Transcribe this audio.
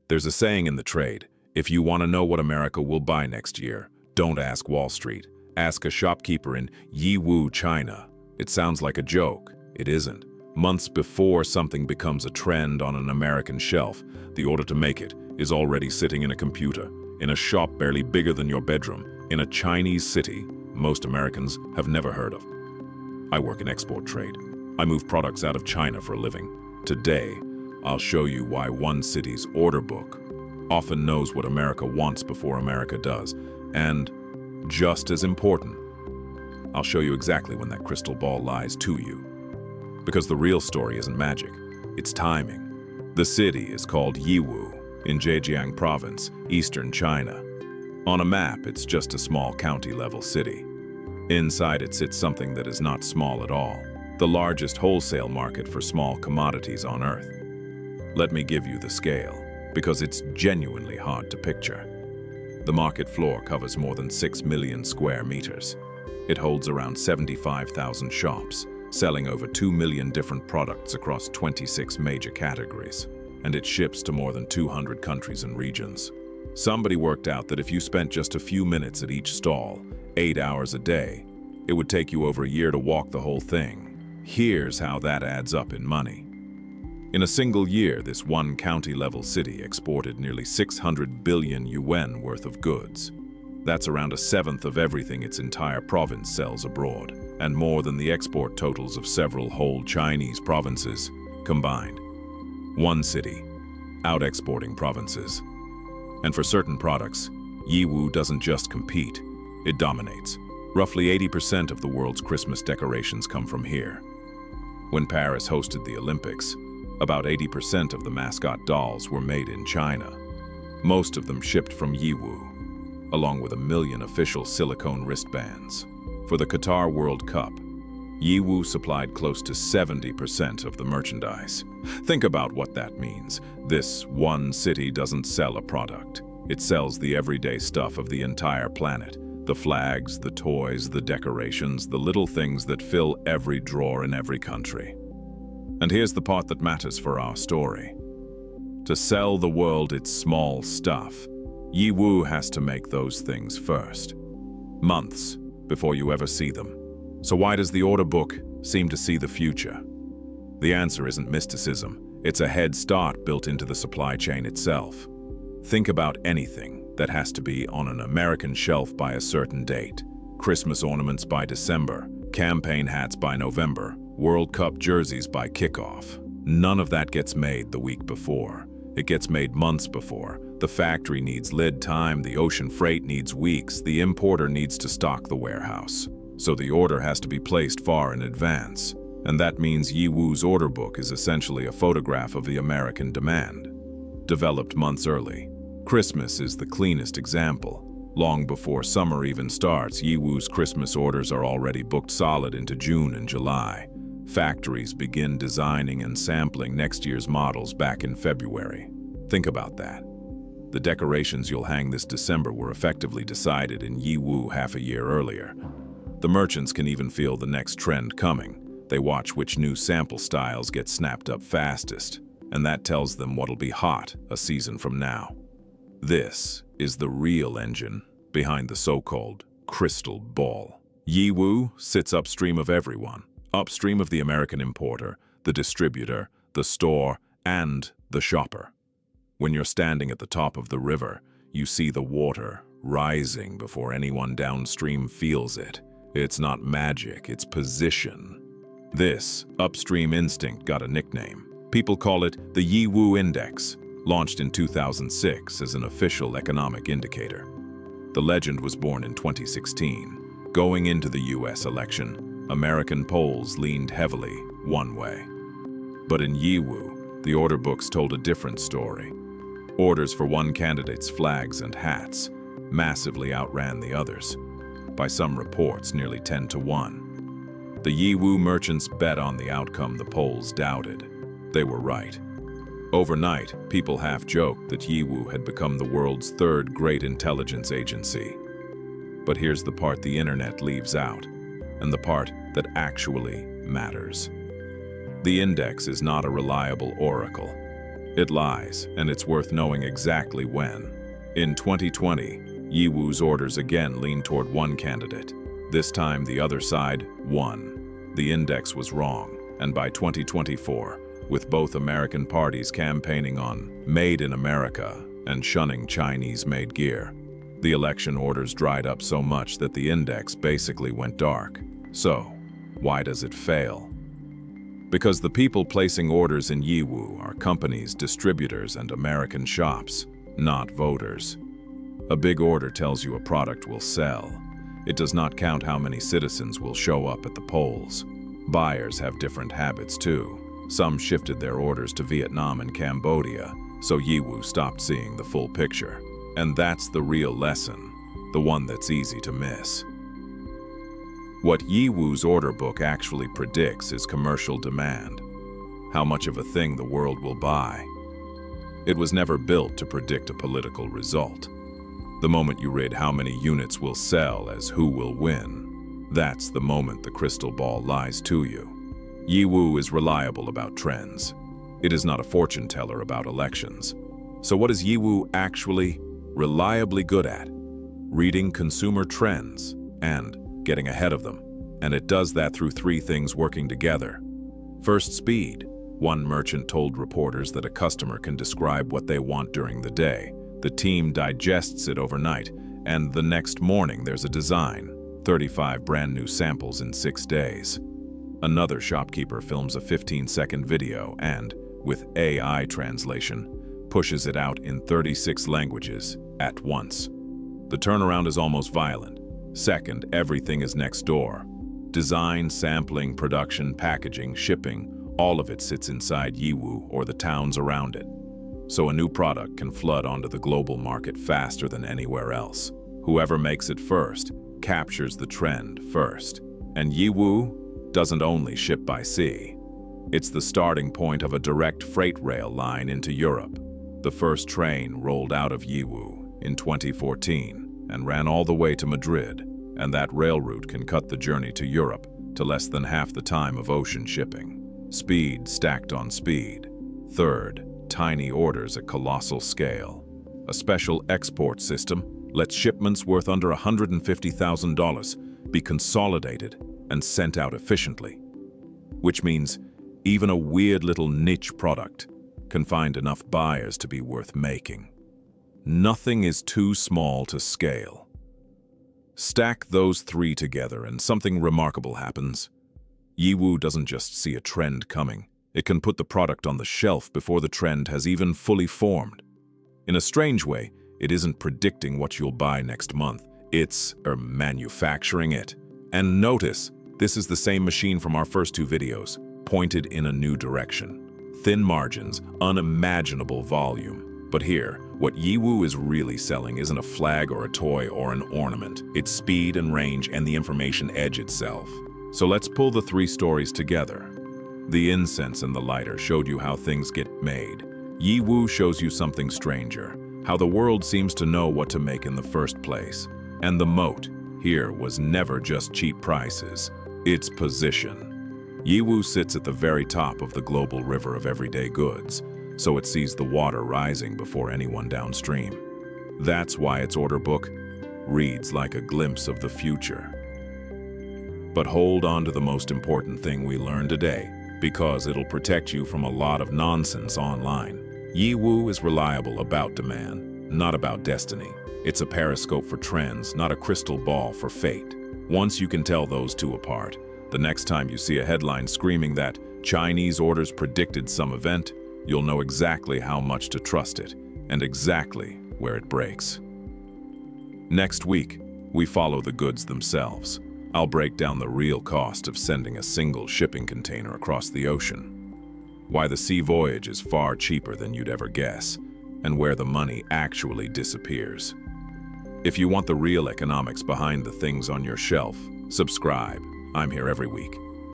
There's a saying in the trade, if you want to know what America will buy next year, don't ask Wall Street. Ask a shopkeeper in Yiwu, China. It sounds like a joke. It isn't. Months before something becomes a trend on an American shelf, the order to make it is already sitting in a computer, in a shop barely bigger than your bedroom, in a Chinese city most Americans have never heard of. I work in export trade. I move products out of China for a living. Today, I'll show you why one city's order book often knows what America wants before America does. And, just as important, I'll show you exactly when that crystal ball lies to you. Because the real story isn't magic, it's timing. The city is called Yiwu in Zhejiang Province, eastern China. On a map, it's just a small county-level city. Inside it sits something that is not small at all, the largest wholesale market for small commodities on Earth. Let me give you the scale, because it's genuinely hard to picture. The market floor covers more than 6 million square meters. It holds around 75,000 shops, selling over 2 million different products across 26 major categories, and it ships to more than 200 countries and regions. Somebody worked out that if you spent just a few minutes at each stall, 8 hours a day, it would take you over a year to walk the whole thing. Here's how that adds up in money. In a single year, this one county-level city exported nearly 600 billion yuan worth of goods. That's around a seventh of everything its entire province sells abroad, and more than the export totals of several whole Chinese provinces combined. One city, out-exporting provinces. And for certain products, Yiwu doesn't just compete, it dominates. Roughly 80% of the world's Christmas decorations come from here. When Paris hosted the Olympics, about 80% of the mascot dolls were made in China. Most of them shipped from Yiwu, along with 1 million official silicone wristbands. For the Qatar World Cup, Yiwu supplied close to 70% of the merchandise. Think about what that means. This one city doesn't sell a product. It sells the everyday stuff of the entire planet. The flags, the toys, the decorations, the little things that fill every drawer in every country. And here's the part that matters for our story. To sell the world its small stuff, Yiwu has to make those things first. Months before you ever see them. So why does the order book seem to see the future? The answer isn't mysticism. It's a head start built into the supply chain itself. Think about anything that has to be on an American shelf by a certain date. Christmas ornaments by December, campaign hats by November, World Cup jerseys by kickoff. None of that gets made the week before. It gets made months before. The factory needs lead time, the ocean freight needs weeks, the importer needs to stock the warehouse. So the order has to be placed far in advance. And that means Yiwu's order book is essentially a photograph of the American demand, developed months early. Christmas is the cleanest example. Long before summer even starts, Yiwu's Christmas orders are already booked solid into June and July. Factories begin designing and sampling next year's models back in February. Think about that. The decorations you'll hang this December were effectively decided in Yiwu half a year earlier. The merchants can even feel the next trend coming. They watch which new sample styles get snapped up fastest, and that tells them what'll be hot a season from now. This is the real engine behind the so-called crystal ball. Yiwu sits upstream of everyone, upstream of the American importer, the distributor, the store, and the shopper. When you're standing at the top of the river, you see the water rising before anyone downstream feels it. It's not magic, it's position. This upstream instinct got a nickname. People call it the Yiwu Index, launched in 2006 as an official economic indicator. The legend was born in 2016. Going into the US election, American polls leaned heavily one way. But in Yiwu, the order books told a different story. Orders for one candidate's flags and hats massively outran the others. By some reports, nearly 10-1. The Yiwu merchants bet on the outcome the polls doubted. They were right. Overnight, people half-joked that Yiwu had become the world's third great intelligence agency. But here's the part the internet leaves out, and the part that actually matters. The index is not a reliable oracle. It lies, and it's worth knowing exactly when. In 2020, Yiwu's orders again leaned toward one candidate. This time, the other side won. The index was wrong, and by 2024, with both American parties campaigning on Made in America and shunning Chinese-made gear, the election orders dried up so much that the index basically went dark. So, why does it fail? Because the people placing orders in Yiwu are companies, distributors, and American shops, not voters. A big order tells you a product will sell. It does not count how many citizens will show up at the polls. Buyers have different habits too. Some shifted their orders to Vietnam and Cambodia, so Yiwu stopped seeing the full picture. And that's the real lesson, the one that's easy to miss. What Yiwu's order book actually predicts is commercial demand, how much of a thing the world will buy. It was never built to predict a political result. The moment you read how many units will sell as who will win, that's the moment the crystal ball lies to you. Yiwu is reliable about trends. It is not a fortune teller about elections. So what is Yiwu actually reliably good at? Reading consumer trends and getting ahead of them. And it does that through three things working together. First, speed. One merchant told reporters that a customer can describe what they want during the day. The team digests it overnight, and the next morning there's a design. 35 brand new samples in 6 days. Another shopkeeper films a 15-second video and, with AI translation, pushes it out in 36 languages at once. The turnaround is almost violent. Second, everything is next door. Design, sampling, production, packaging, shipping, all of it sits inside Yiwu or the towns around it. So a new product can flood onto the global market faster than anywhere else. Whoever makes it first captures the trend first. And Yiwu doesn't only ship by sea. It's the starting point of a direct freight rail line into Europe. The first train rolled out of Yiwu in 2014 and ran all the way to Madrid, and that rail route can cut the journey to Europe to less than half the time of ocean shipping. Speed stacked on speed. Third, tiny orders at colossal scale. A special export system lets shipments worth under $150,000 be consolidated and sent out efficiently, which means even a weird little niche product can find enough buyers to be worth making. Nothing is too small to scale. Stack those three together and something remarkable happens. Yiwu doesn't just see a trend coming. It can put the product on the shelf before the trend has even fully formed. In a strange way, it isn't predicting what you'll buy next month. It's manufacturing it. And notice, this is the same machine from our first two videos, pointed in a new direction. Thin margins, unimaginable volume. But here, what Yiwu is really selling isn't a flag or a toy or an ornament. It's speed and range and the information edge itself. So let's pull the three stories together. The incense and the lighter showed you how things get made. Yiwu shows you something stranger, how the world seems to know what to make in the first place. And the moat here was never just cheap prices, it's position. Yiwu sits at the very top of the global river of everyday goods, so it sees the water rising before anyone downstream. That's why its order book reads like a glimpse of the future. But hold on to the most important thing we learned today, because it'll protect you from a lot of nonsense online. Yiwu is reliable about demand, not about destiny. It's a periscope for trends, not a crystal ball for fate. Once you can tell those two apart, the next time you see a headline screaming that Chinese orders predicted some event, you'll know exactly how much to trust it and exactly where it breaks. Next week, we follow the goods themselves. I'll break down the real cost of sending a single shipping container across the ocean, why the sea voyage is far cheaper than you'd ever guess, and where the money actually disappears. If you want the real economics behind the things on your shelf, subscribe. I'm here every week.